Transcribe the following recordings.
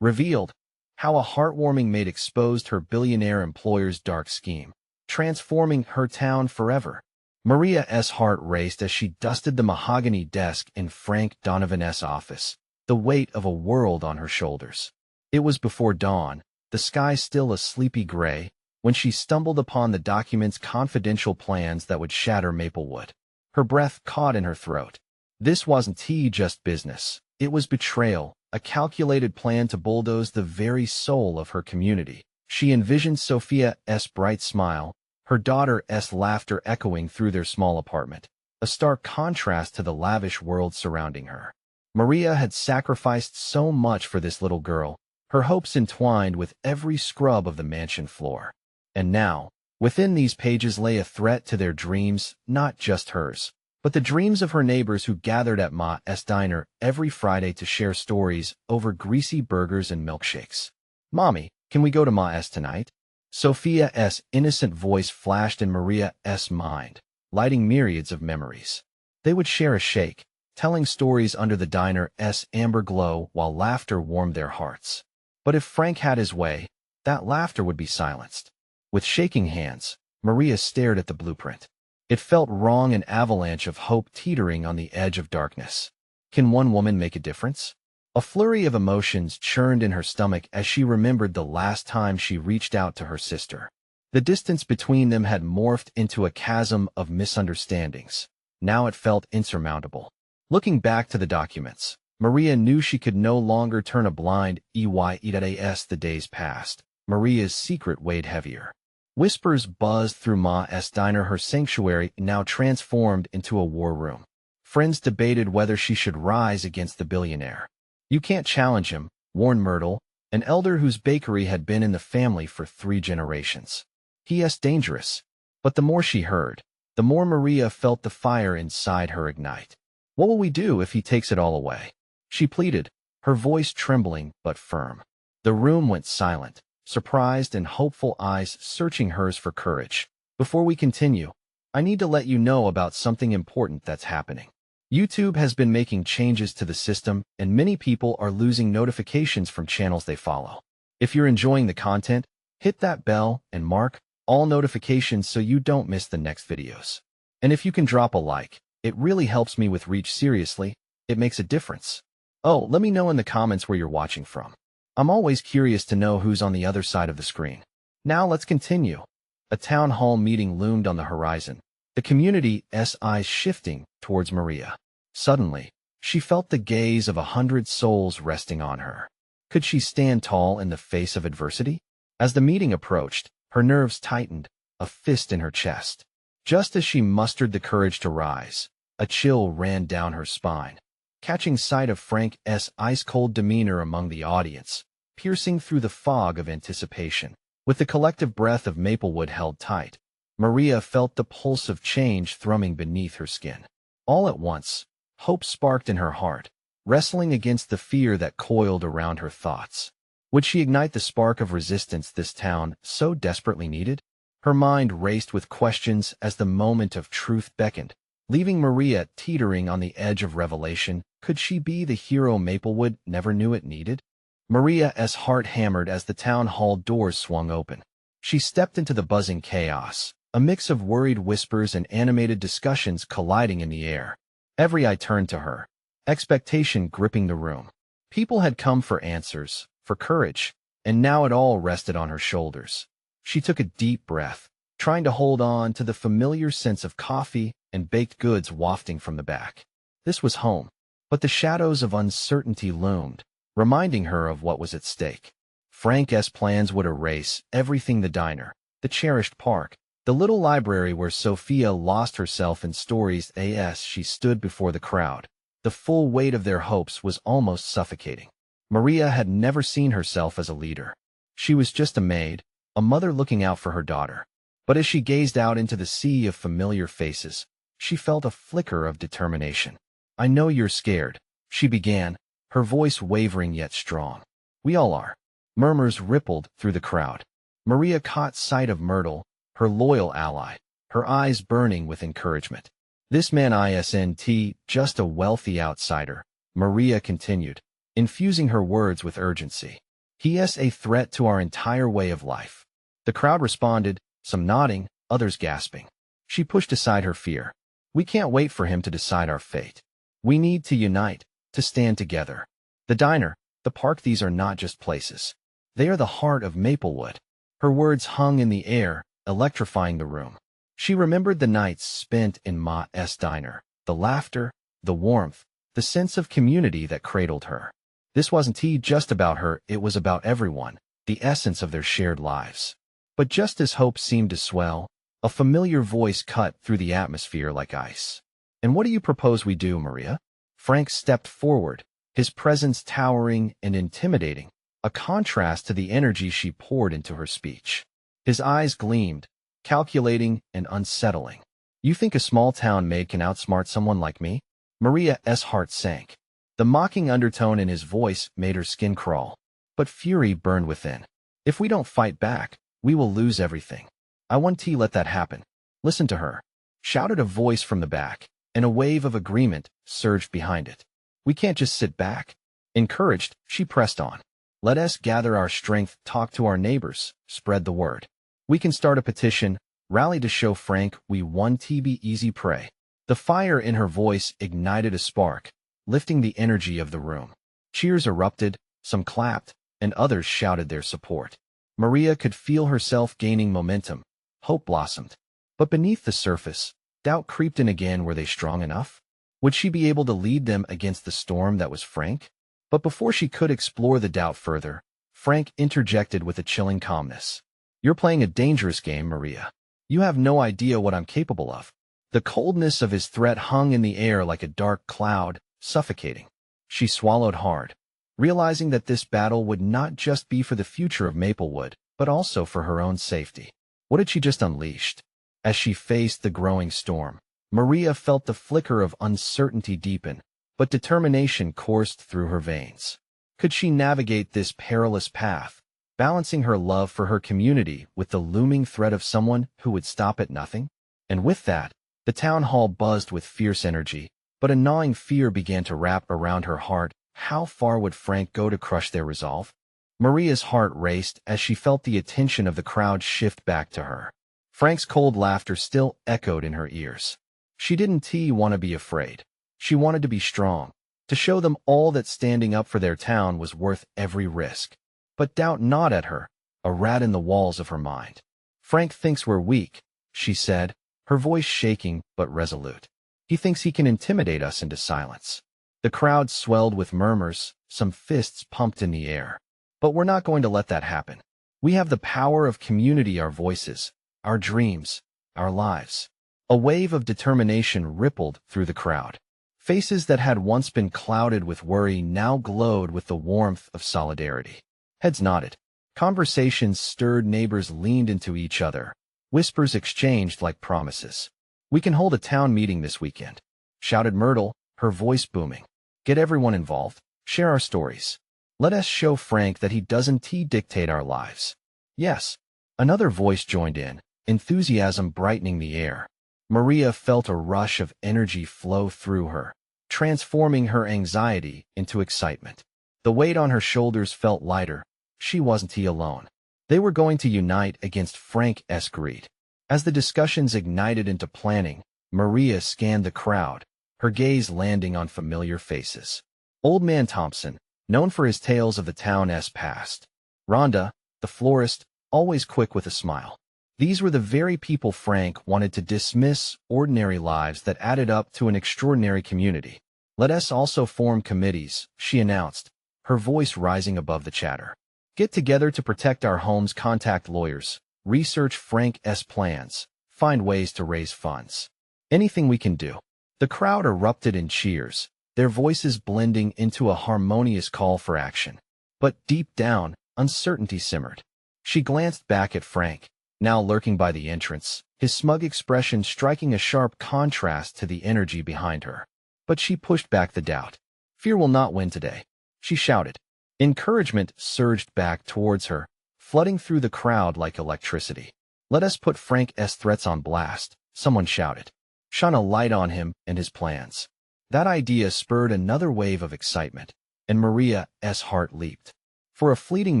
revealed how a heartwarming maid exposed her billionaire employer's dark scheme, transforming her town forever. Maria's heart raced as she dusted the mahogany desk in Frank Donovan's office, the weight of a world on her shoulders. It was before dawn, the sky still a sleepy gray, when she stumbled upon the document's confidential plans that would shatter Maplewood. Her breath caught in her throat. This wasn't just business. It was betrayal, a calculated plan to bulldoze the very soul of her community. She envisioned Sophia's bright smile, her daughter's laughter echoing through their small apartment, a stark contrast to the lavish world surrounding her. Maria had sacrificed so much for this little girl, her hopes entwined with every scrub of the mansion floor. And now, within these pages lay a threat to their dreams, not just hers, but the dreams of her neighbors who gathered at Ma's diner every Friday to share stories over greasy burgers and milkshakes. "Mommy, can we go to Ma's tonight?" Sophia's innocent voice flashed in Maria's mind, lighting myriads of memories. They would share a shake, telling stories under the diner's amber glow while laughter warmed their hearts. But if Frank had his way, that laughter would be silenced. With shaking hands, Maria stared at the blueprint. It felt wrong, an avalanche of hope teetering on the edge of darkness. Can one woman make a difference? A flurry of emotions churned in her stomach as she remembered the last time she reached out to her sister. The distance between them had morphed into a chasm of misunderstandings. Now it felt insurmountable. Looking back to the documents, Maria knew she could no longer turn a blind eye as the days passed. Maria's secret weighed heavier. Whispers buzzed through Ma's diner, her sanctuary now transformed into a war room. Friends debated whether she should rise against the billionaire. "You can't challenge him," warned Myrtle, an elder whose bakery had been in the family for 3 generations. "He's dangerous." But the more she heard, the more Maria felt the fire inside her ignite. "What will we do if he takes it all away?" she pleaded, her voice trembling but firm. The room went silent, surprised and hopeful eyes searching hers for courage. "Before we continue, I need to let you know about something important that's happening. YouTube has been making changes to the system, and many people are losing notifications from channels they follow. If you're enjoying the content, hit that bell and mark all notifications so you don't miss the next videos. And if you can drop a like, it really helps me with reach. Seriously, it makes a difference. Oh, let me know in the comments where you're watching from. I'm always curious to know who's on the other side of the screen. Now let's continue. A town hall meeting loomed on the horizon, the community's eyes shifting towards Maria. Suddenly, she felt the gaze of 100 souls resting on her. Could she stand tall in the face of adversity? As the meeting approached, her nerves tightened, a fist in her chest. Just as she mustered the courage to rise, a chill ran down her spine. Catching sight of Frank's ice-cold demeanor among the audience, piercing through the fog of anticipation. With the collective breath of Maplewood held tight, Maria felt the pulse of change thrumming beneath her skin. All at once, hope sparked in her heart, wrestling against the fear that coiled around her thoughts. Would she ignite the spark of resistance this town so desperately needed? Her mind raced with questions as the moment of truth beckoned, leaving Maria teetering on the edge of revelation. Could she be the hero Maplewood never knew it needed? Maria's heart hammered as the town hall doors swung open. She stepped into the buzzing chaos, a mix of worried whispers and animated discussions colliding in the air. Every eye turned to her, expectation gripping the room. People had come for answers, for courage, and now it all rested on her shoulders. She took a deep breath, trying to hold on to the familiar sense of coffee and baked goods wafting from the back. This was home, but the shadows of uncertainty loomed, reminding her of what was at stake. Frank's plans would erase everything: the diner, the cherished park, the little library where Sophia lost herself in stories. As she stood before the crowd, the full weight of their hopes was almost suffocating. Maria had never seen herself as a leader. She was just a maid, a mother looking out for her daughter. But as she gazed out into the sea of familiar faces, she felt a flicker of determination. "I know you're scared," she began, her voice wavering yet strong. "We all are." Murmurs rippled through the crowd. Maria caught sight of Myrtle, her loyal ally, her eyes burning with encouragement. "This man isn't just a wealthy outsider," Maria continued, infusing her words with urgency. He is a threat to our entire way of life. The crowd responded, some nodding, others gasping. She pushed aside her fear. We can't wait for him to decide our fate. We need to unite, to stand together. The diner, the park, these are not just places. They are the heart of Maplewood. Her words hung in the air, electrifying the room. She remembered the nights spent in Ma's diner, the laughter, the warmth, the sense of community that cradled her. This wasn't just about her, it was about everyone, the essence of their shared lives. But just as hope seemed to swell, a familiar voice cut through the atmosphere like ice. And what do you propose we do, Maria? Frank stepped forward, his presence towering and intimidating, a contrast to the energy she poured into her speech. His eyes gleamed, calculating and unsettling. You think a small-town maid can outsmart someone like me? Maria's heart sank. The mocking undertone in his voice made her skin crawl. But fury burned within. If we don't fight back, we will lose everything. I won't let that happen. Listen to her, shouted a voice from the back, and a wave of agreement surged behind it. We can't just sit back. Encouraged, she pressed on. Let us gather our strength, talk to our neighbors, spread the word. We can start a petition, rally to show Frank we won TB easy prey. The fire in her voice ignited a spark, lifting the energy of the room. Cheers erupted, some clapped, and others shouted their support. Maria could feel herself gaining momentum. Hope blossomed. But beneath the surface, doubt creeped in again. Were they strong enough? Would she be able to lead them against the storm that was Frank? But before she could explore the doubt further, Frank interjected with a chilling calmness. You're playing a dangerous game, Maria. You have no idea what I'm capable of. The coldness of his threat hung in the air like a dark cloud, suffocating. She swallowed hard, realizing that this battle would not just be for the future of Maplewood, but also for her own safety. What had she just unleashed? As she faced the growing storm, Maria felt the flicker of uncertainty deepen, but determination coursed through her veins. Could she navigate this perilous path, balancing her love for her community with the looming threat of someone who would stop at nothing? And with that, the town hall buzzed with fierce energy, but a gnawing fear began to wrap around her heart. How far would Frank go to crush their resolve? Maria's heart raced as she felt the attention of the crowd shift back to her. Frank's cold laughter still echoed in her ears. She didn't want to be afraid. She wanted to be strong, to show them all that standing up for their town was worth every risk. But doubt gnawed at her, a rat in the walls of her mind. Frank thinks we're weak, she said, her voice shaking but resolute. He thinks he can intimidate us into silence. The crowd swelled with murmurs, some fists pumped in the air. But we're not going to let that happen. We have the power of community, our voices, our dreams, our lives. A wave of determination rippled through the crowd. Faces that had once been clouded with worry now glowed with the warmth of solidarity. Heads nodded. Conversations stirred, neighbors leaned into each other. Whispers exchanged like promises. We can hold a town meeting this weekend, shouted Myrtle, her voice booming. Get everyone involved. Share our stories. Let us show Frank that he doesn't dictate our lives. Yes. Another voice joined in, enthusiasm brightening the air. Maria felt a rush of energy flow through her, transforming her anxiety into excitement. The weight on her shoulders felt lighter. She wasn't alone. They were going to unite against Frank's greed. As the discussions ignited into planning, Maria scanned the crowd, her gaze landing on familiar faces. Old Man Thompson, known for his tales of the town's past. Rhonda, the florist, always quick with a smile. These were the very people Frank wanted to dismiss, ordinary lives that added up to an extraordinary community. Let us also form committees, she announced, her voice rising above the chatter. Get together to protect our homes, contact lawyers, research Frank's plans, find ways to raise funds. Anything we can do. The crowd erupted in cheers, their voices blending into a harmonious call for action. But deep down, uncertainty simmered. She glanced back at Frank, now lurking by the entrance, his smug expression striking a sharp contrast to the energy behind her. But she pushed back the doubt. Fear will not win today, she shouted. Encouragement surged back towards her, flooding through the crowd like electricity. Let us put Frank's threats on blast, someone shouted. Shine a light on him and his plans. That idea spurred another wave of excitement, and Maria's heart leaped. For a fleeting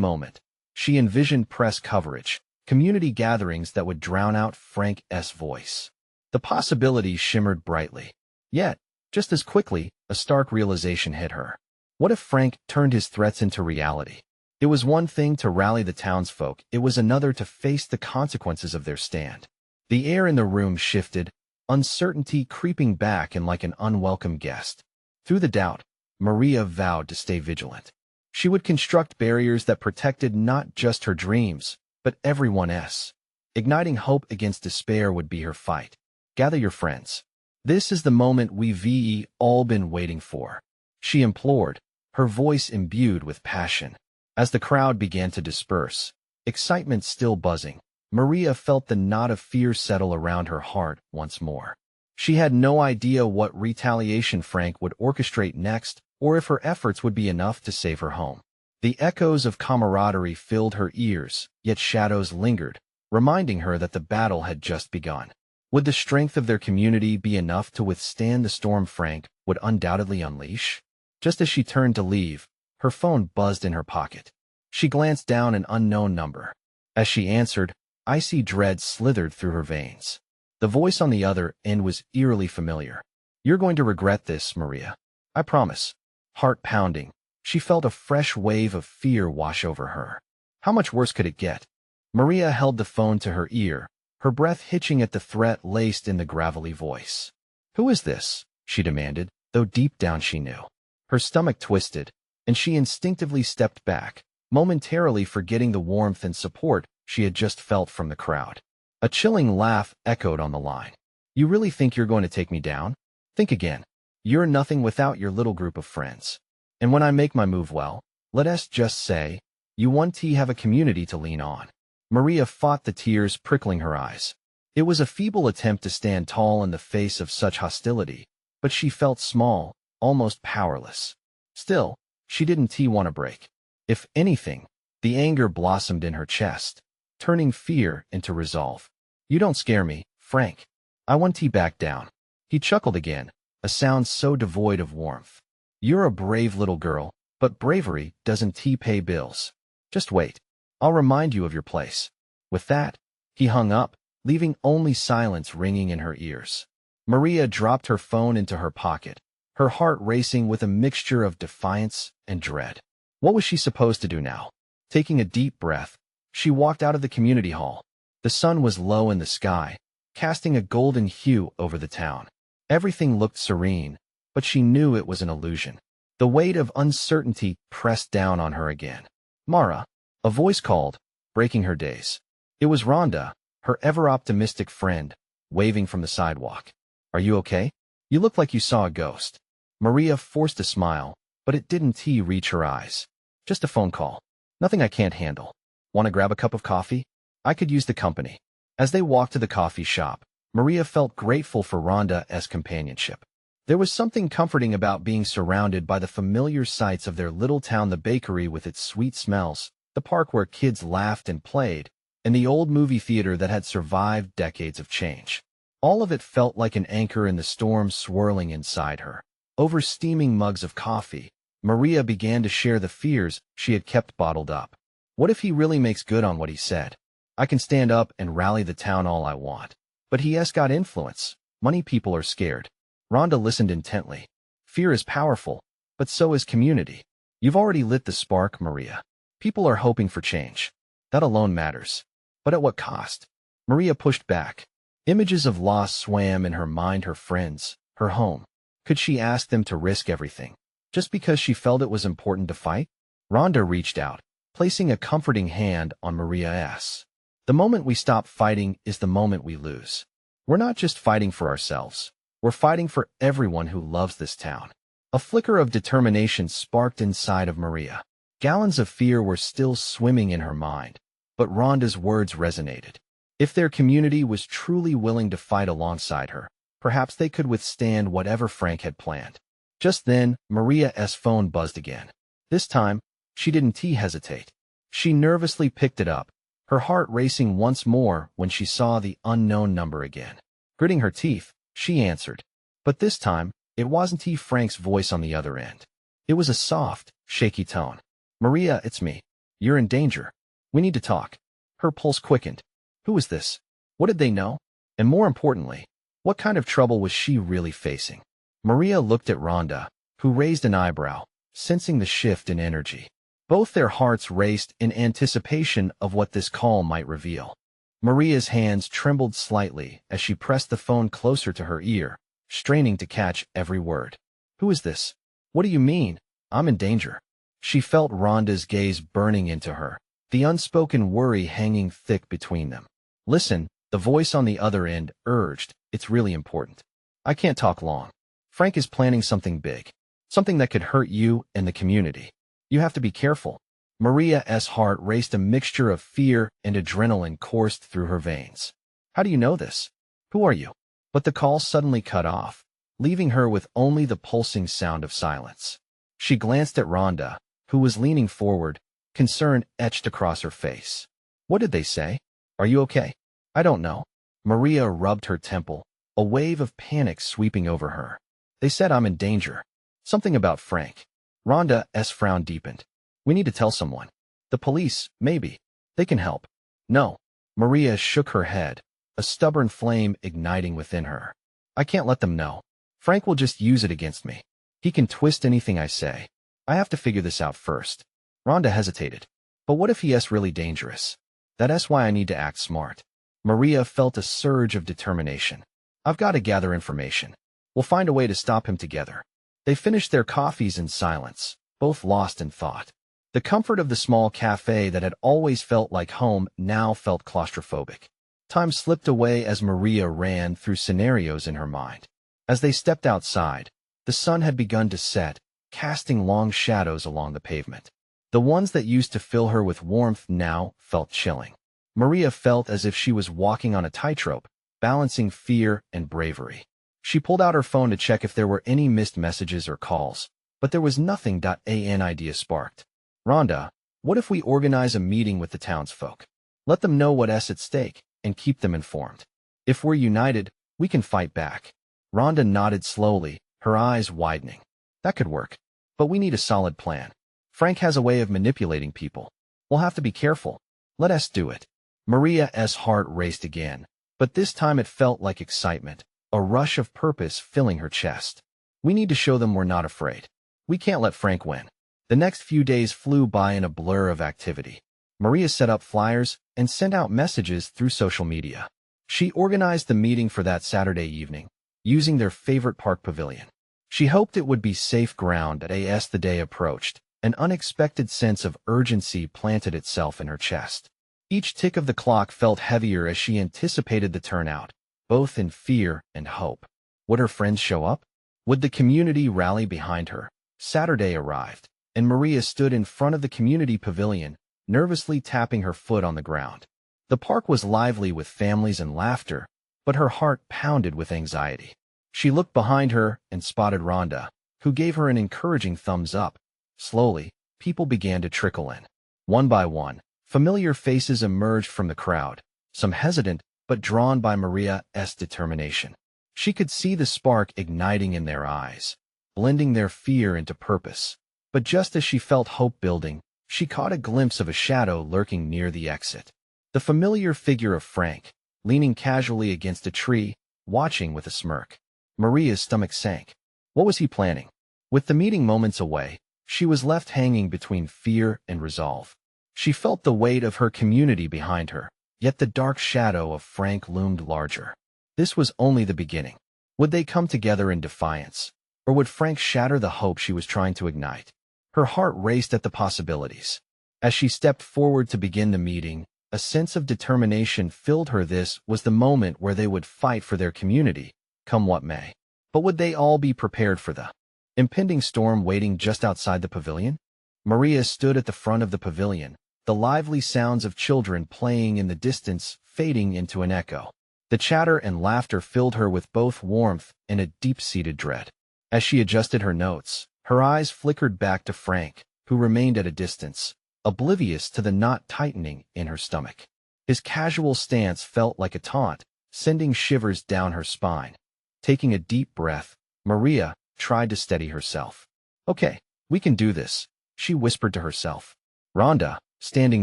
moment, she envisioned press coverage, community gatherings that would drown out Frank's voice. The possibilities shimmered brightly. Yet, just as quickly, a stark realization hit her. What if Frank turned his threats into reality? It was one thing to rally the townsfolk, it was another to face the consequences of their stand. The air in the room shifted, uncertainty creeping back in like an unwelcome guest. Through the doubt, Maria vowed to stay vigilant. She would construct barriers that protected not just her dreams, but everyone's. Igniting hope against despair would be her fight. Gather your friends. This is the moment we've all been waiting for, she implored, her voice imbued with passion. As the crowd began to disperse, excitement still buzzing, Maria felt the knot of fear settle around her heart once more. She had no idea what retaliation Frank would orchestrate next, or if her efforts would be enough to save her home. The echoes of camaraderie filled her ears, yet shadows lingered, reminding her that the battle had just begun. Would the strength of their community be enough to withstand the storm Frank would undoubtedly unleash? Just as she turned to leave, her phone buzzed in her pocket. She glanced down an unknown number. As she answered, icy dread slithered through her veins. The voice on the other end was eerily familiar. "You're going to regret this, Maria. I promise." Heart pounding, she felt a fresh wave of fear wash over her. How much worse could it get? Maria held the phone to her ear, her breath hitching at the threat laced in the gravelly voice. "Who is this?" she demanded, though deep down she knew. Her stomach twisted, and she instinctively stepped back, momentarily forgetting the warmth and support she had just felt from the crowd. A chilling laugh echoed on the line. "You really think you're going to take me down? Think again. You're nothing without your little group of friends. And when I make my move, well, let us just say, you want to have a community to lean on." Maria fought the tears prickling her eyes. It was a feeble attempt to stand tall in the face of such hostility, but she felt small, almost powerless. Still, she didn't want to break. If anything, the anger blossomed in her chest, turning fear into resolve. "You don't scare me, Frank. I want to back down." He chuckled again, a sound so devoid of warmth. "You're a brave little girl, but bravery doesn't pay bills. Just wait. I'll remind you of your place." With that, he hung up, leaving only silence ringing in her ears. Maria dropped her phone into her pocket, her heart racing with a mixture of defiance and dread. What was she supposed to do now? Taking a deep breath, she walked out of the community hall. The sun was low in the sky, casting a golden hue over the town. Everything looked serene, but she knew it was an illusion. The weight of uncertainty pressed down on her again. "Mara," a voice called, breaking her daze. It was Rhonda, her ever-optimistic friend, waving from the sidewalk. "Are you okay? You look like you saw a ghost." Maria forced a smile, but it didn't reach her eyes. "Just a phone call. Nothing I can't handle. Want to grab a cup of coffee? I could use the company." As they walked to the coffee shop, Maria felt grateful for Rhonda's companionship. There was something comforting about being surrounded by the familiar sights of their little town, the bakery with its sweet smells, the park where kids laughed and played, and the old movie theater that had survived decades of change. All of it felt like an anchor in the storm swirling inside her. Over steaming mugs of coffee, Maria began to share the fears she had kept bottled up. What if he really makes good on what he said? I can stand up and rally the town all I want. But he's got influence. Money people are scared. Rhonda listened intently. Fear is powerful, but so is community. You've already lit the spark, Maria. People are hoping for change. That alone matters. But at what cost? Maria pushed back. Images of loss swam in her mind, her friends, her home. Could she ask them to risk everything, just because she felt it was important to fight? Rhonda reached out, placing a comforting hand on Maria's. The moment we stop fighting is the moment we lose. We're not just fighting for ourselves. We're fighting for everyone who loves this town. A flicker of determination sparked inside of Maria. Gallons of fear were still swimming in her mind, but Rhonda's words resonated. If their community was truly willing to fight alongside her, perhaps they could withstand whatever Frank had planned. Just then, Maria's phone buzzed again. This time, she didn't hesitate. She nervously picked it up, her heart racing once more when she saw the unknown number again. Gritting her teeth, she answered. But this time, it wasn't Frank's voice on the other end. It was a soft, shaky tone. Maria, it's me. You're in danger. We need to talk. Her pulse quickened. Who was this? What did they know? And more importantly, what kind of trouble was she really facing? Maria looked at Rhonda, who raised an eyebrow, sensing the shift in energy. Both their hearts raced in anticipation of what this call might reveal. Maria's hands trembled slightly as she pressed the phone closer to her ear, straining to catch every word. Who is this? What do you mean? I'm in danger. She felt Rhonda's gaze burning into her, the unspoken worry hanging thick between them. Listen, the voice on the other end urged, it's really important. I can't talk long. Frank is planning something big, something that could hurt you and the community. You have to be careful. Maria's heart raced. A mixture of fear and adrenaline coursed through her veins. How do you know this? Who are you? But the call suddenly cut off, leaving her with only the pulsing sound of silence. She glanced at Rhonda, who was leaning forward, concern etched across her face. What did they say? Are you okay? I don't know. Maria rubbed her temple, a wave of panic sweeping over her. They said I'm in danger. Something about Frank. Rhonda's frown deepened. We need to tell someone. The police, maybe. They can help. No. Maria shook her head, a stubborn flame igniting within her. I can't let them know. Frank will just use it against me. He can twist anything I say. I have to figure this out first. Rhonda hesitated. But what if he's really dangerous? That's why I need to act smart. Maria felt a surge of determination. I've got to gather information. We'll find a way to stop him together. They finished their coffees in silence, both lost in thought. The comfort of the small cafe that had always felt like home now felt claustrophobic. Time slipped away as Maria ran through scenarios in her mind. As they stepped outside, the sun had begun to set, casting long shadows along the pavement. The ones that used to fill her with warmth now felt chilling. Maria felt as if she was walking on a tightrope, balancing fear and bravery. She pulled out her phone to check if there were any missed messages or calls, but there was nothing. An idea sparked. Rhonda, what if we organize a meeting with the townsfolk? Let them know what's at stake and keep them informed. If we're united, we can fight back. Rhonda nodded slowly, her eyes widening. That could work. But we need a solid plan. Frank has a way of manipulating people. We'll have to be careful. Let us do it. Maria's heart raced again, but this time it felt like excitement, a rush of purpose filling her chest. We need to show them we're not afraid. We can't let Frank win. The next few days flew by in a blur of activity. Maria set up flyers and sent out messages through social media. She organized the meeting for that Saturday evening, using their favorite park pavilion. She hoped it would be safe ground as the day approached. An unexpected sense of urgency planted itself in her chest. Each tick of the clock felt heavier as she anticipated the turnout, both in fear and hope. Would her friends show up? Would the community rally behind her? Saturday arrived, and Maria stood in front of the community pavilion, nervously tapping her foot on the ground. The park was lively with families and laughter, but her heart pounded with anxiety. She looked behind her and spotted Rhonda, who gave her an encouraging thumbs up. Slowly, people began to trickle in. One by one, familiar faces emerged from the crowd, some hesitant but drawn by Maria's determination. She could see the spark igniting in their eyes, blending their fear into purpose. But just as she felt hope building, she caught a glimpse of a shadow lurking near the exit. The familiar figure of Frank, leaning casually against a tree, watching with a smirk. Maria's stomach sank. What was he planning? With the meeting moments away, she was left hanging between fear and resolve. She felt the weight of her community behind her, yet the dark shadow of Frank loomed larger. This was only the beginning. Would they come together in defiance, or would Frank shatter the hope she was trying to ignite? Her heart raced at the possibilities. As she stepped forward to begin the meeting, a sense of determination filled her. This was the moment where they would fight for their community, come what may. But would they all be prepared for the impending storm waiting just outside the pavilion? Maria stood at the front of the pavilion, the lively sounds of children playing in the distance fading into an echo. The chatter and laughter filled her with both warmth and a deep-seated dread. As she adjusted her notes, her eyes flickered back to Frank, who remained at a distance, oblivious to the knot tightening in her stomach. His casual stance felt like a taunt, sending shivers down her spine. Taking a deep breath, Maria tried to steady herself. Okay, we can do this. she whispered to herself. Rhonda, standing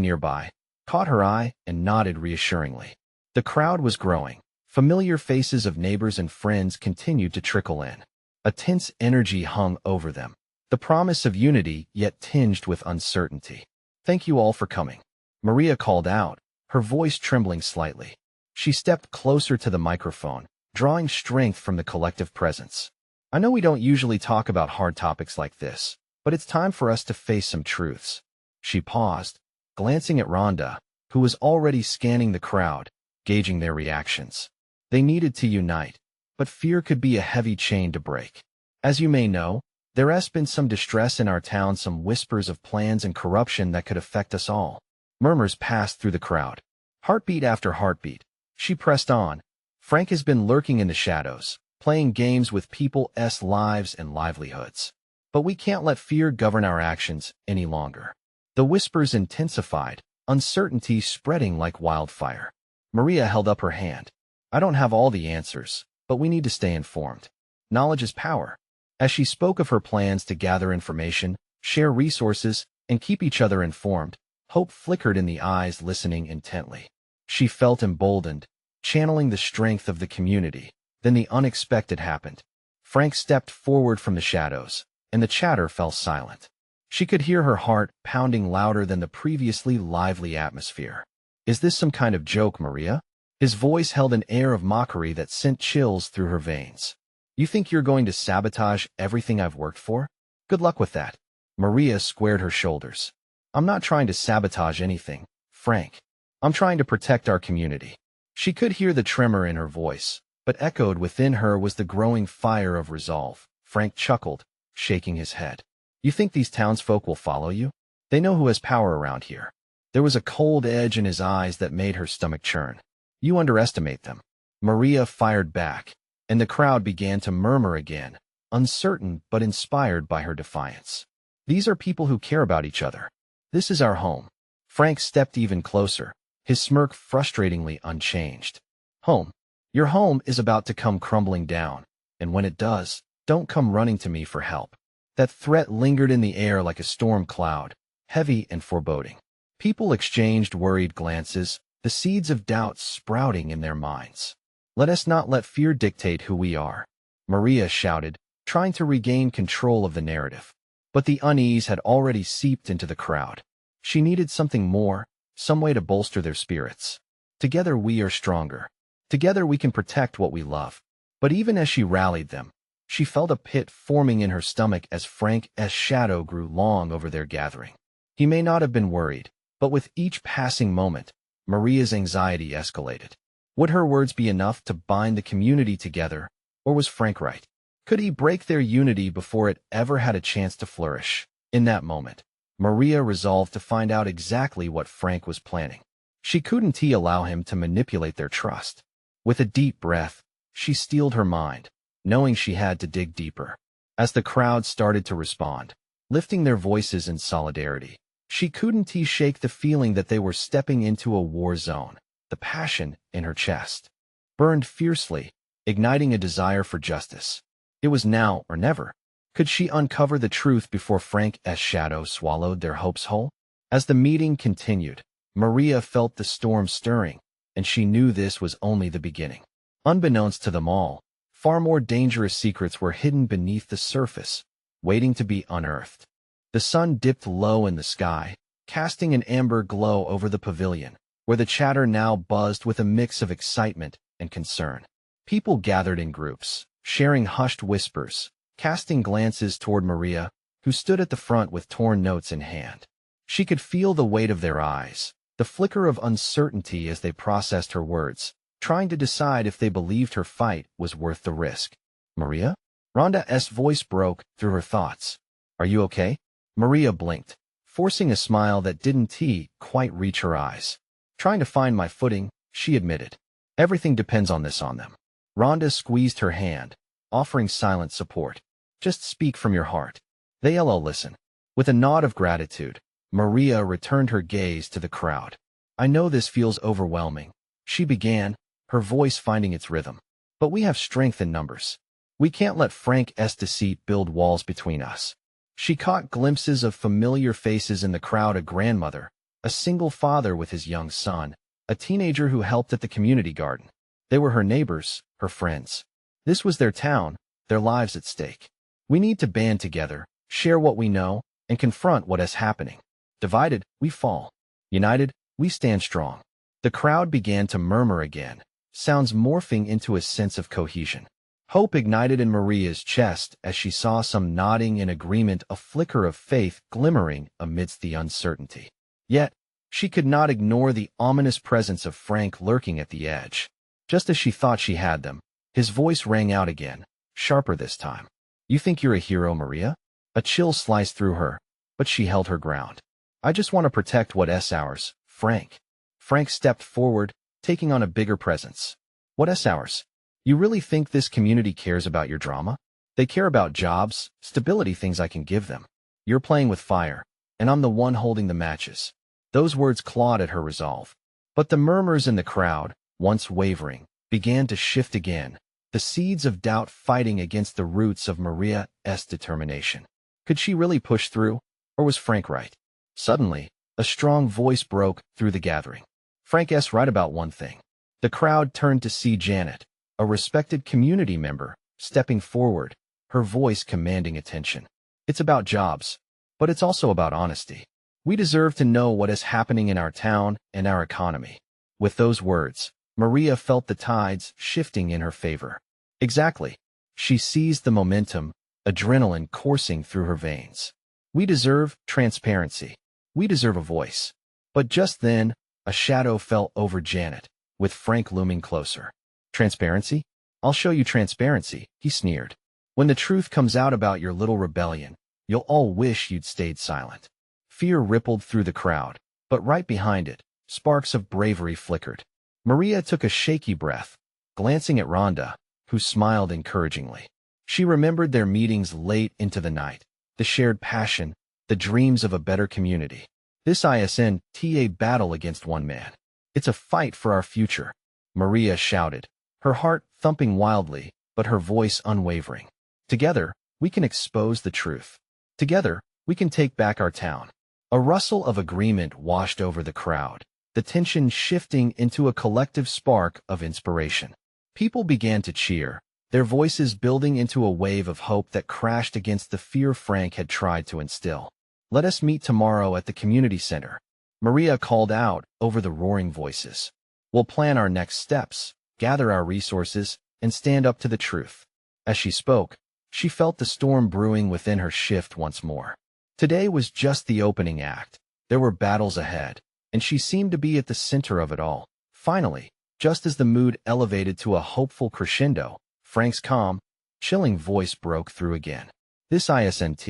nearby, caught her eye and nodded reassuringly. The crowd was growing. Familiar faces of neighbors and friends continued to trickle in. A tense energy hung over them, the promise of unity yet tinged with uncertainty. Thank you all for coming, Maria called out, her voice trembling slightly. She stepped closer to the microphone, drawing strength from the collective presence. I know we don't usually talk about hard topics like this, but it's time for us to face some truths. She paused, glancing at Rhonda, who was already scanning the crowd, gauging their reactions. They needed to unite, but fear could be a heavy chain to break. As you may know, there has been some distress in our town, some whispers of plans and corruption that could affect us all. Murmurs passed through the crowd. Heartbeat after heartbeat, she pressed on. Frank has been lurking in the shadows, playing games with people's lives and livelihoods. But we can't let fear govern our actions any longer. The whispers intensified, uncertainty spreading like wildfire. Maria held up her hand. I don't have all the answers, but we need to stay informed. Knowledge is power. As she spoke of her plans to gather information, share resources, and keep each other informed, hope flickered in the eyes listening intently. She felt emboldened, channeling the strength of the community. Then the unexpected happened. Frank stepped forward from the shadows, and the chatter fell silent. She could hear her heart pounding louder than the previously lively atmosphere. Is this some kind of joke, Maria? His voice held an air of mockery that sent chills through her veins. You think you're going to sabotage everything I've worked for? Good luck with that. Maria squared her shoulders. I'm not trying to sabotage anything, Frank. I'm trying to protect our community. She could hear the tremor in her voice, but echoed within her was the growing fire of resolve. Frank chuckled, shaking his head. You think these townsfolk will follow you? They know who has power around here. There was a cold edge in his eyes that made her stomach churn. You underestimate them. Maria fired back, and the crowd began to murmur again, uncertain but inspired by her defiance. These are people who care about each other. This is our home. Frank stepped even closer, his smirk frustratingly unchanged. Home. Your home is about to come crumbling down, and when it does, don't come running to me for help. That threat lingered in the air like a storm cloud, heavy and foreboding. People exchanged worried glances, the seeds of doubt sprouting in their minds. Let us not let fear dictate who we are, Maria shouted, trying to regain control of the narrative. But the unease had already seeped into the crowd. She needed something more, some way to bolster their spirits. Together we are stronger. Together we can protect what we love. But even as she rallied them, she felt a pit forming in her stomach as Frank's shadow grew long over their gathering. He may not have been worried, but with each passing moment, Maria's anxiety escalated. Would her words be enough to bind the community together, or was Frank right? Could he break their unity before it ever had a chance to flourish? In that moment, Maria resolved to find out exactly what Frank was planning. She couldn't allow him to manipulate their trust. With a deep breath, she steeled her mind, knowing she had to dig deeper. As the crowd started to respond, lifting their voices in solidarity, she couldn't shake the feeling that they were stepping into a war zone. The passion in her chest burned fiercely, igniting a desire for justice. It was now or never. Could she uncover the truth before Frank's shadow swallowed their hopes whole? As the meeting continued, Maria felt the storm stirring, and she knew this was only the beginning. Unbeknownst to them all, far more dangerous secrets were hidden beneath the surface, waiting to be unearthed. The sun dipped low in the sky, casting an amber glow over the pavilion, where the chatter now buzzed with a mix of excitement and concern. People gathered in groups, sharing hushed whispers, casting glances toward Maria, who stood at the front with torn notes in hand. She could feel the weight of their eyes, the flicker of uncertainty as they processed her words, trying to decide if they believed her fight was worth the risk. Maria? Rhonda's voice broke through her thoughts. Are you okay? Maria blinked, forcing a smile that didn't quite reach her eyes. Trying to find my footing, she admitted. Everything depends on them. Rhonda squeezed her hand, offering silent support. Just speak from your heart. They'll listen. With a nod of gratitude, Maria returned her gaze to the crowd. I know this feels overwhelming, she began, her voice finding its rhythm. But we have strength in numbers. We can't let Frank's deceit build walls between us. She caught glimpses of familiar faces in the crowd: a grandmother, a single father with his young son, a teenager who helped at the community garden. They were her neighbors, her friends. This was their town, their lives at stake. We need to band together, share what we know, and confront what is happening. Divided, we fall. United, we stand strong. The crowd began to murmur again, sounds morphing into a sense of cohesion. Hope ignited in Maria's chest as she saw some nodding in agreement, a flicker of faith glimmering amidst the uncertainty. Yet, she could not ignore the ominous presence of Frank lurking at the edge. Just as she thought she had them, his voice rang out again, sharper this time. "You think you're a hero, Maria?" A chill sliced through her, but she held her ground. "I just want to protect what's ours, Frank." Frank stepped forward, taking on a bigger presence. "What's ours? You really think this community cares about your drama? They care about jobs, stability, things I can give them. You're playing with fire, and I'm the one holding the matches." Those words clawed at her resolve. But the murmurs in the crowd, once wavering, began to shift again, the seeds of doubt fighting against the roots of Maria's determination. Could she really push through, or was Frank right? Suddenly, a strong voice broke through the gathering. "Frank's right about one thing." The crowd turned to see Janet, a respected community member, stepping forward, her voice commanding attention. "It's about jobs, but it's also about honesty. We deserve to know what is happening in our town and our economy." With those words, Maria felt the tides shifting in her favor. Exactly. She seized the momentum, adrenaline coursing through her veins. We deserve transparency. We deserve a voice. But just then, a shadow fell over Janet, with Frank looming closer. "Transparency? I'll show you transparency," he sneered. "When the truth comes out about your little rebellion, you'll all wish you'd stayed silent." Fear rippled through the crowd, but right behind it, sparks of bravery flickered. Maria took a shaky breath, glancing at Rhonda, who smiled encouragingly. She remembered their meetings late into the night, the shared passion, the dreams of a better community. This isn't a battle against one man. It's a fight for our future, Maria shouted, her heart thumping wildly, but her voice unwavering. Together, we can expose the truth. Together, we can take back our town. A rustle of agreement washed over the crowd, the tension shifting into a collective spark of inspiration. People began to cheer, their voices building into a wave of hope that crashed against the fear Frank had tried to instill. "Let us meet tomorrow at the community center," Maria called out over the roaring voices. "We'll plan our next steps, gather our resources, and stand up to the truth." As she spoke, she felt the storm brewing within her shift once more. Today was just the opening act. There were battles ahead, and she seemed to be at the center of it all. Finally, just as the mood elevated to a hopeful crescendo, Frank's calm, chilling voice broke through again. "This isn't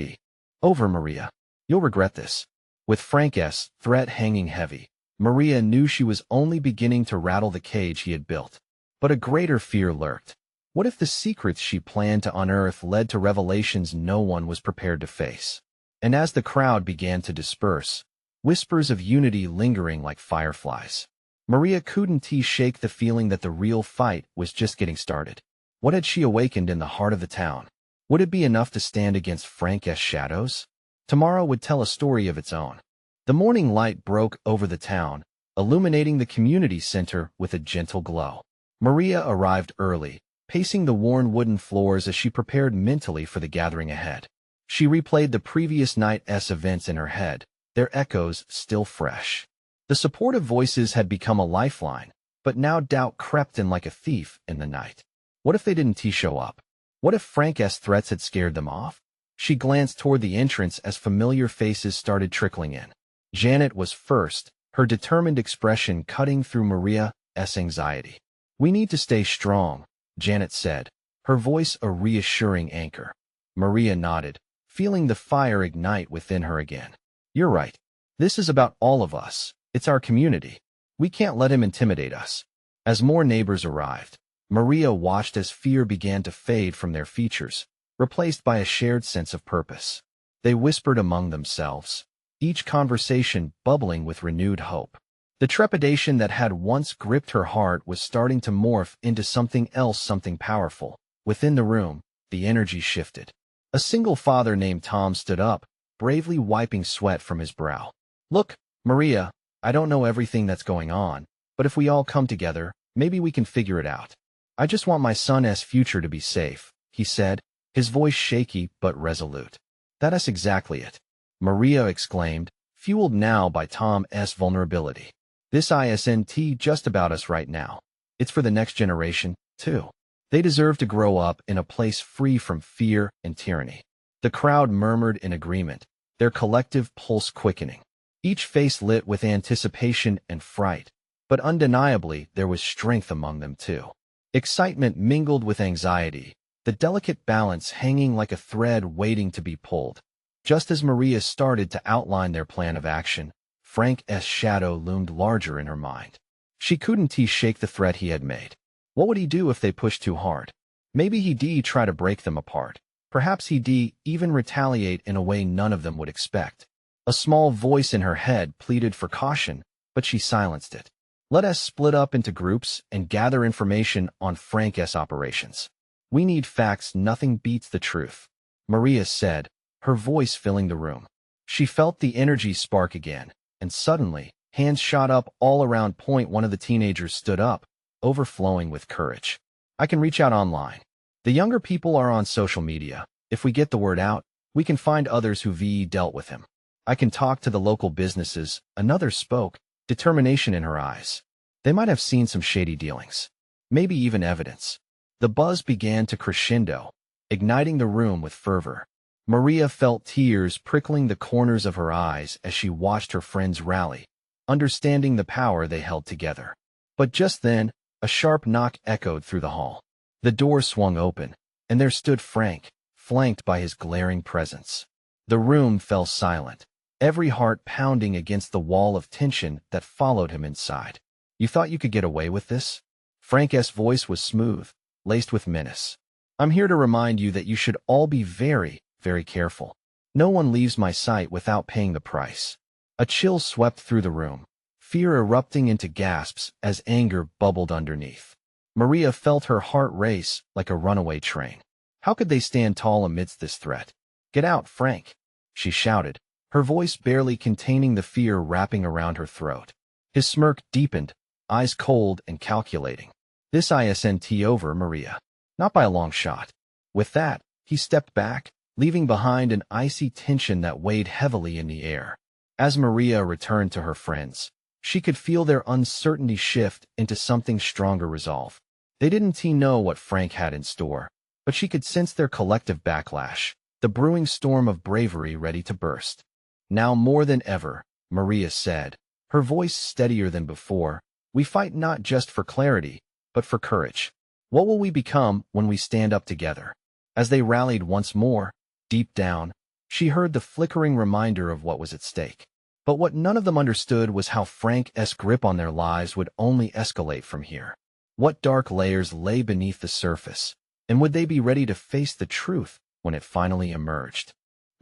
over, Maria. You'll regret this." With Frank's threat hanging heavy, Maria knew she was only beginning to rattle the cage he had built. But a greater fear lurked. What if the secrets she planned to unearth led to revelations no one was prepared to face? And as the crowd began to disperse, whispers of unity lingering like fireflies, Maria couldn't shake the feeling that the real fight was just getting started. What had she awakened in the heart of the town? Would it be enough to stand against Frank's shadows? Tomorrow would tell a story of its own. The morning light broke over the town, illuminating the community center with a gentle glow. Maria arrived early, pacing the worn wooden floors as she prepared mentally for the gathering ahead. She replayed the previous night's events in her head, their echoes still fresh. The supportive voices had become a lifeline, but now doubt crept in like a thief in the night. What if they didn't show up? What if Frank's threats had scared them off? She glanced toward the entrance as familiar faces started trickling in. Janet was first, her determined expression cutting through Maria's anxiety. "We need to stay strong," Janet said, her voice a reassuring anchor. Maria nodded, feeling the fire ignite within her again. "You're right. This is about all of us. It's our community. We can't let him intimidate us." As more neighbors arrived, Maria watched as fear began to fade from their features, replaced by a shared sense of purpose. They whispered among themselves, each conversation bubbling with renewed hope. The trepidation that had once gripped her heart was starting to morph into something else, something powerful. Within the room, the energy shifted. A single father named Tom stood up, bravely wiping sweat from his brow. Look, Maria, I don't know everything that's going on, but if we all come together, maybe we can figure it out. I just want my son's future to be safe, he said, his voice shaky but resolute. That's exactly it, Maria exclaimed, fueled now by Tom's vulnerability. This isn't just about us right now. It's for the next generation, too. They deserve to grow up in a place free from fear and tyranny. The crowd murmured in agreement, their collective pulse quickening. Each face lit with anticipation and fright, but undeniably there was strength among them too. Excitement mingled with anxiety, the delicate balance hanging like a thread waiting to be pulled. Just as Maria started to outline their plan of action, Frank's shadow loomed larger in her mind. She couldn't shake the threat he had made. What would he do if they pushed too hard? Maybe he'd try to break them apart. Perhaps he'd even retaliate in a way none of them would expect. A small voice in her head pleaded for caution, but she silenced it. Let us split up into groups and gather information on Frank's operations. We need facts, nothing beats the truth, Maria said, her voice filling the room. She felt the energy spark again, and suddenly, hands shot up all around. One of the teenagers stood up, overflowing with courage. I can reach out online. The younger people are on social media. If we get the word out, we can find others who've dealt with him. I can talk to the local businesses, another spoke, determination in her eyes. They might have seen some shady dealings. Maybe even evidence. The buzz began to crescendo, igniting the room with fervor. Maria felt tears prickling the corners of her eyes as she watched her friends rally, understanding the power they held together. But just then, a sharp knock echoed through the hall. The door swung open, and there stood Frank, flanked by his glaring presence. The room fell silent, every heart pounding against the wall of tension that followed him inside. You thought you could get away with this? Frank's voice was smooth, laced with menace. I'm here to remind you that you should all be very, very careful. No one leaves my sight without paying the price. A chill swept through the room, fear erupting into gasps as anger bubbled underneath. Maria felt her heart race like a runaway train. How could they stand tall amidst this threat? Get out, Frank, she shouted, her voice barely containing the fear wrapping around her throat. His smirk deepened, eyes cold and calculating. This isn't over, Maria. Not by a long shot. With that, he stepped back, leaving behind an icy tension that weighed heavily in the air. As Maria returned to her friends, she could feel their uncertainty shift into something stronger resolve. They didn't know what Frank had in store, but she could sense their collective backlash, the brewing storm of bravery ready to burst. Now more than ever, Maria said, her voice steadier than before, we fight not just for clarity, but for courage. What will we become when we stand up together? As they rallied once more, deep down, she heard the flickering reminder of what was at stake. But what none of them understood was how Frank's grip on their lives would only escalate from here. What dark layers lay beneath the surface, and would they be ready to face the truth when it finally emerged?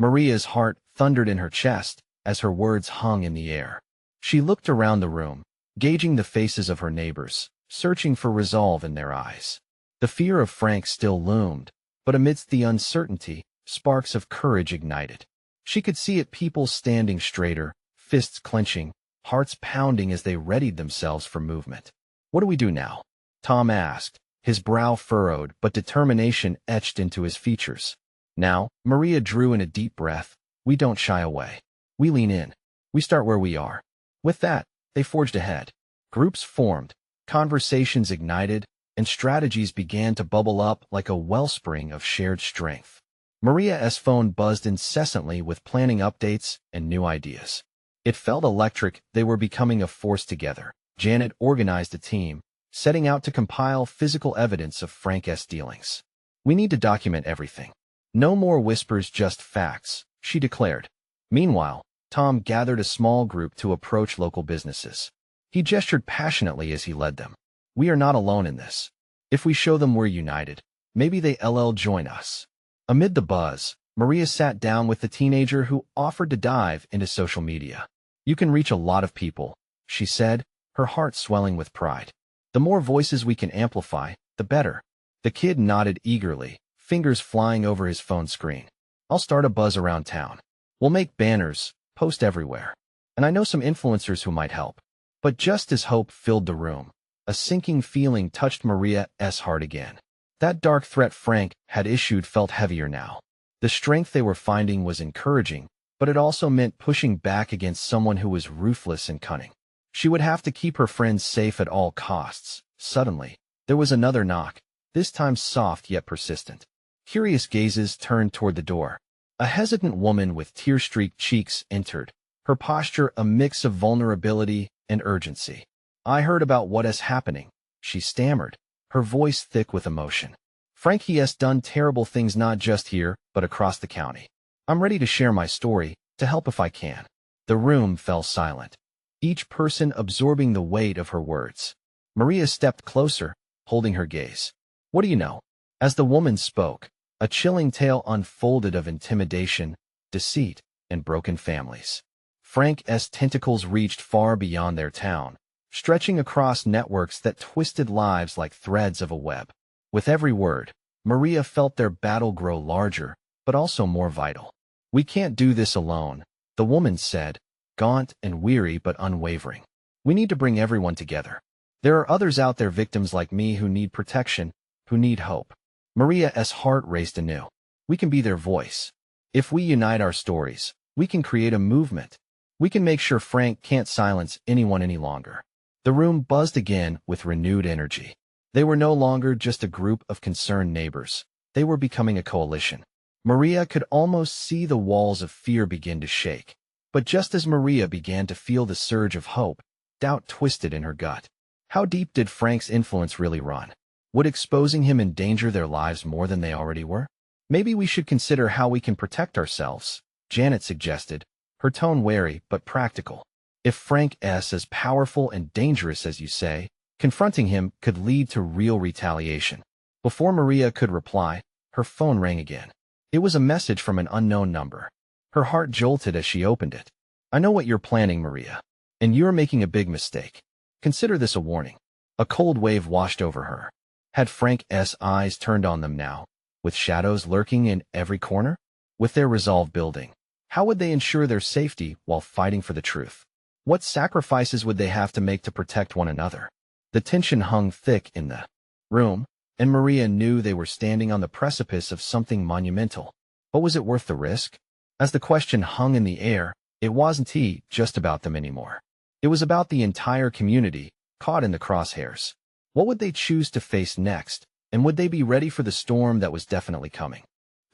Maria's heart thundered in her chest as her words hung in the air. She looked around the room, gauging the faces of her neighbors, searching for resolve in their eyes. The fear of Frank still loomed, but amidst the uncertainty, sparks of courage ignited. She could see it, people standing straighter, fists clenching, hearts pounding as they readied themselves for movement. What do we do now? Tom asked, his brow furrowed but determination etched into his features. Now, Maria drew in a deep breath. We don't shy away. We lean in. We start where we are. With that, they forged ahead. Groups formed, conversations ignited, and strategies began to bubble up like a wellspring of shared strength. Maria's phone buzzed incessantly with planning updates and new ideas. It felt electric. They were becoming a force together. Janet organized a team, setting out to compile physical evidence of Frank's dealings. We need to document everything. No more whispers, just facts, she declared. Meanwhile, Tom gathered a small group to approach local businesses. He gestured passionately as he led them. We are not alone in this. If we show them we're united, maybe they'll join us. Amid the buzz, Maria sat down with the teenager who offered to dive into social media. You can reach a lot of people, she said, her heart swelling with pride. The more voices we can amplify, the better. The kid nodded eagerly, fingers flying over his phone screen. I'll start a buzz around town. We'll make banners, post everywhere. And I know some influencers who might help. But just as hope filled the room, a sinking feeling touched Maria's heart again. That dark threat Frank had issued felt heavier now. The strength they were finding was encouraging, but it also meant pushing back against someone who was ruthless and cunning. She would have to keep her friends safe at all costs. Suddenly, there was another knock, this time soft yet persistent. Curious gazes turned toward the door. A hesitant woman with tear-streaked cheeks entered, her posture a mix of vulnerability and urgency. I heard about what is happening, she stammered, her voice thick with emotion. Frank has done terrible things not just here, but across the county. I'm ready to share my story, to help if I can. The room fell silent, each person absorbing the weight of her words. Maria stepped closer, holding her gaze. What do you know? As the woman spoke, a chilling tale unfolded of intimidation, deceit, and broken families. Frank's tentacles reached far beyond their town, stretching across networks that twisted lives like threads of a web. With every word, Maria felt their battle grow larger, but also more vital. We can't do this alone, the woman said, gaunt and weary but unwavering. We need to bring everyone together. There are others out there, victims like me, who need protection, who need hope. Maria's heart raced anew. We can be their voice. If we unite our stories, we can create a movement. We can make sure Frank can't silence anyone any longer. The room buzzed again with renewed energy. They were no longer just a group of concerned neighbors. They were becoming a coalition. Maria could almost see the walls of fear begin to shake. But just as Maria began to feel the surge of hope, doubt twisted in her gut. How deep did Frank's influence really run? Would exposing him endanger their lives more than they already were? Maybe we should consider how we can protect ourselves, Janet suggested, her tone wary but practical. If Frank is as powerful and dangerous as you say, confronting him could lead to real retaliation. Before Maria could reply, her phone rang again. It was a message from an unknown number. Her heart jolted as she opened it. I know what you're planning, Maria. And you're making a big mistake. Consider this a warning. A cold wave washed over her. Had Frank's eyes turned on them now, with shadows lurking in every corner? With their resolve building, how would they ensure their safety while fighting for the truth? What sacrifices would they have to make to protect one another? The tension hung thick in the room, and Maria knew they were standing on the precipice of something monumental. But was it worth the risk? As the question hung in the air, it wasn't just about them anymore. It was about the entire community, caught in the crosshairs. What would they choose to face next, and would they be ready for the storm that was definitely coming?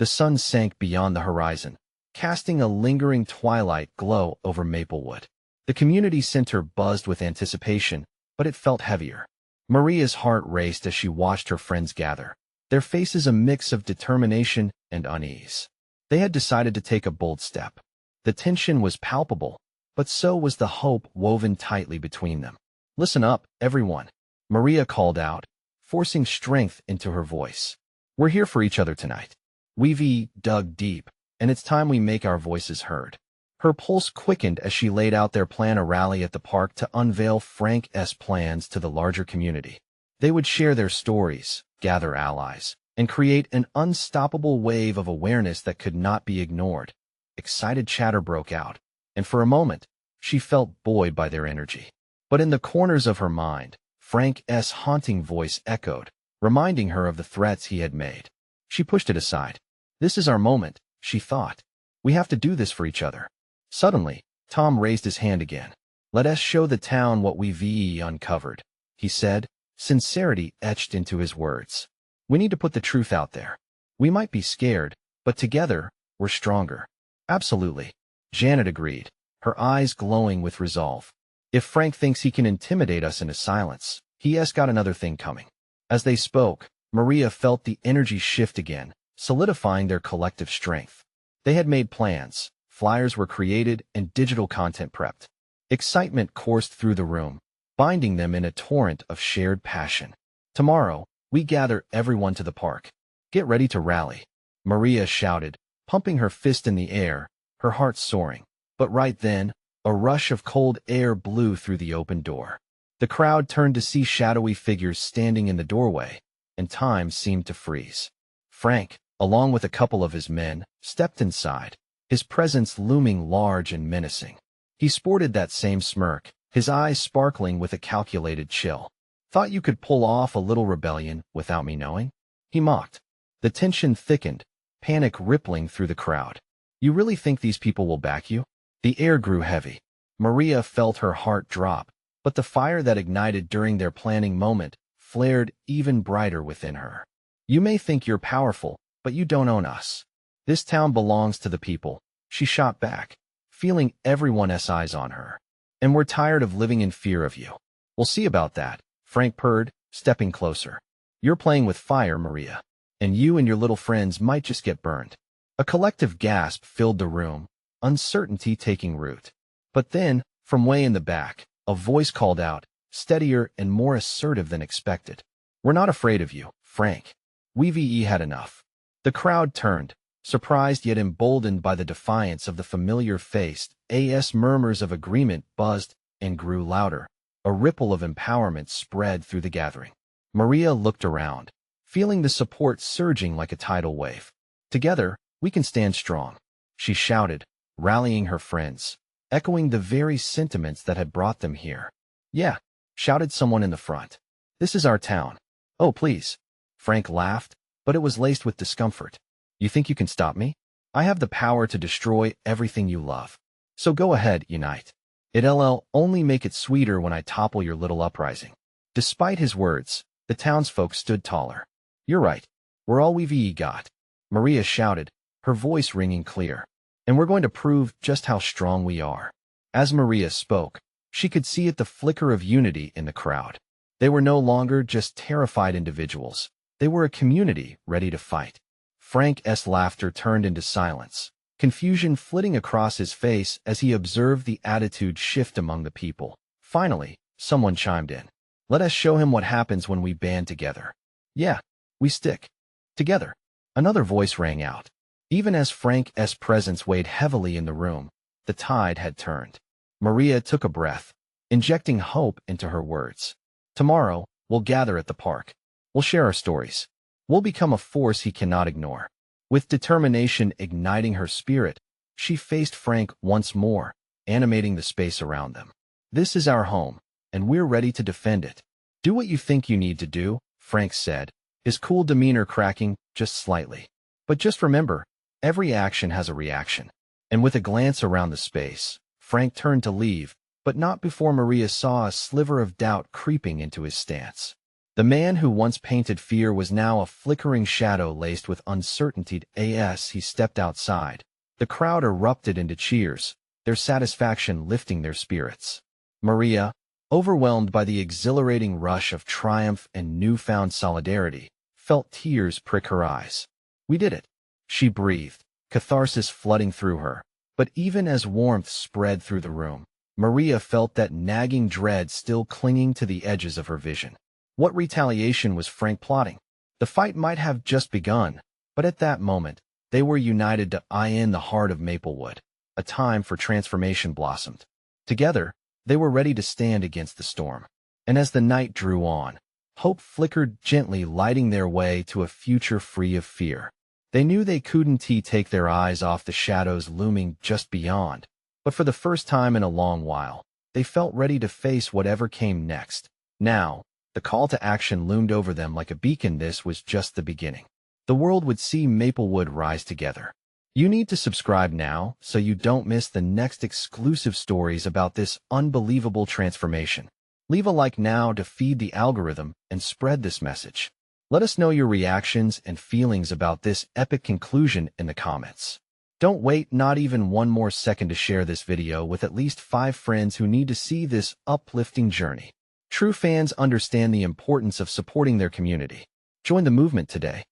The sun sank beyond the horizon, casting a lingering twilight glow over Maplewood. The community center buzzed with anticipation, but it felt heavier. Maria's heart raced as she watched her friends gather, their faces a mix of determination and unease. They had decided to take a bold step. The tension was palpable, but so was the hope woven tightly between them. Listen up, everyone, Maria called out, forcing strength into her voice. We're here for each other tonight. We've dug deep, and it's time we make our voices heard. Her pulse quickened as she laid out their plan, a rally at the park to unveil Frank's plans to the larger community. They would share their stories, gather allies, and create an unstoppable wave of awareness that could not be ignored. Excited chatter broke out, and for a moment, she felt buoyed by their energy. But in the corners of her mind, Frank's haunting voice echoed, reminding her of the threats he had made. She pushed it aside. This is our moment, she thought. We have to do this for each other. Suddenly, Tom raised his hand again. Let us show the town what we've uncovered, he said, sincerity etched into his words. We need to put the truth out there. We might be scared, but together, we're stronger. Absolutely, Janet agreed, her eyes glowing with resolve. If Frank thinks he can intimidate us into silence, he has got another thing coming. As they spoke, Maria felt the energy shift again, solidifying their collective strength. They had made plans, flyers were created, and digital content prepped. Excitement coursed through the room, binding them in a torrent of shared passion. Tomorrow, we gather everyone to the park. Get ready to rally, Maria shouted, pumping her fist in the air, her heart soaring. But right then, a rush of cold air blew through the open door. The crowd turned to see shadowy figures standing in the doorway, and time seemed to freeze. Frank, along with a couple of his men, stepped inside, his presence looming large and menacing. He sported that same smirk, his eyes sparkling with a calculated chill. "Thought you could pull off a little rebellion without me knowing?" he mocked. The tension thickened, panic rippling through the crowd. "You really think these people will back you?" The air grew heavy. Maria felt her heart drop, but the fire that ignited during their planning moment flared even brighter within her. "You may think you're powerful, but you don't own us. This town belongs to the people," she shot back, feeling everyone's eyes on her. "And we're tired of living in fear of you." "We'll see about that," Frank purred, stepping closer. "You're playing with fire, Maria, and you and your little friends might just get burned." A collective gasp filled the room, uncertainty taking root. But then, from way in the back, a voice called out, steadier and more assertive than expected. "We're not afraid of you, Frank. We've had enough." The crowd turned, surprised yet emboldened by the defiance of the familiar-faced AS. Murmurs of agreement buzzed and grew louder. A ripple of empowerment spread through the gathering. Maria looked around, feeling the support surging like a tidal wave. "Together, we can stand strong," she shouted, rallying her friends, echoing the very sentiments that had brought them here. "Yeah," shouted someone in the front. "This is our town." "Oh, please." Frank laughed, but it was laced with discomfort. "You think you can stop me? I have the power to destroy everything you love. So go ahead, unite. It'll only make it sweeter when I topple your little uprising." Despite his words, the townsfolk stood taller. "You're right. We're all we've got," Maria shouted, her voice ringing clear. "And we're going to prove just how strong we are." As Maria spoke, she could see the flicker of unity in the crowd. They were no longer just terrified individuals. They were a community ready to fight. Frank's laughter turned into silence, confusion flitting across his face as he observed the attitude shift among the people. Finally, someone chimed in. "Let us show him what happens when we band together." "Yeah, we stick together," another voice rang out. Even as Frank's presence weighed heavily in the room, the tide had turned. Maria took a breath, injecting hope into her words. "Tomorrow, we'll gather at the park. We'll share our stories. We'll become a force he cannot ignore." With determination igniting her spirit, she faced Frank once more, animating the space around them. "This is our home, and we're ready to defend it." "Do what you think you need to do," Frank said, his cool demeanor cracking just slightly. "But just remember, every action has a reaction." And with a glance around the space, Frank turned to leave, but not before Maria saw a sliver of doubt creeping into his stance. The man who once painted fear was now a flickering shadow laced with uncertainty. As he stepped outside, the crowd erupted into cheers, their satisfaction lifting their spirits. Maria, overwhelmed by the exhilarating rush of triumph and newfound solidarity, felt tears prick her eyes. "We did it," she breathed, catharsis flooding through her. But even as warmth spread through the room, Maria felt that nagging dread still clinging to the edges of her vision. What retaliation was Frank plotting? The fight might have just begun, but at that moment, they were united to in the heart of Maplewood. A time for transformation blossomed. Together, they were ready to stand against the storm. And as the night drew on, hope flickered gently, lighting their way to a future free of fear. They knew they couldn't take their eyes off the shadows looming just beyond, but for the first time in a long while, they felt ready to face whatever came next. Now, the call to action loomed over them like a beacon. This was just the beginning. The world would see Maplewood rise together. You need to subscribe now so you don't miss the next exclusive stories about this unbelievable transformation. Leave a like now to feed the algorithm and spread this message. Let us know your reactions and feelings about this epic conclusion in the comments. Don't wait not even one more second to share this video with at least 5 friends who need to see this uplifting journey. True fans understand the importance of supporting their community. Join the movement today.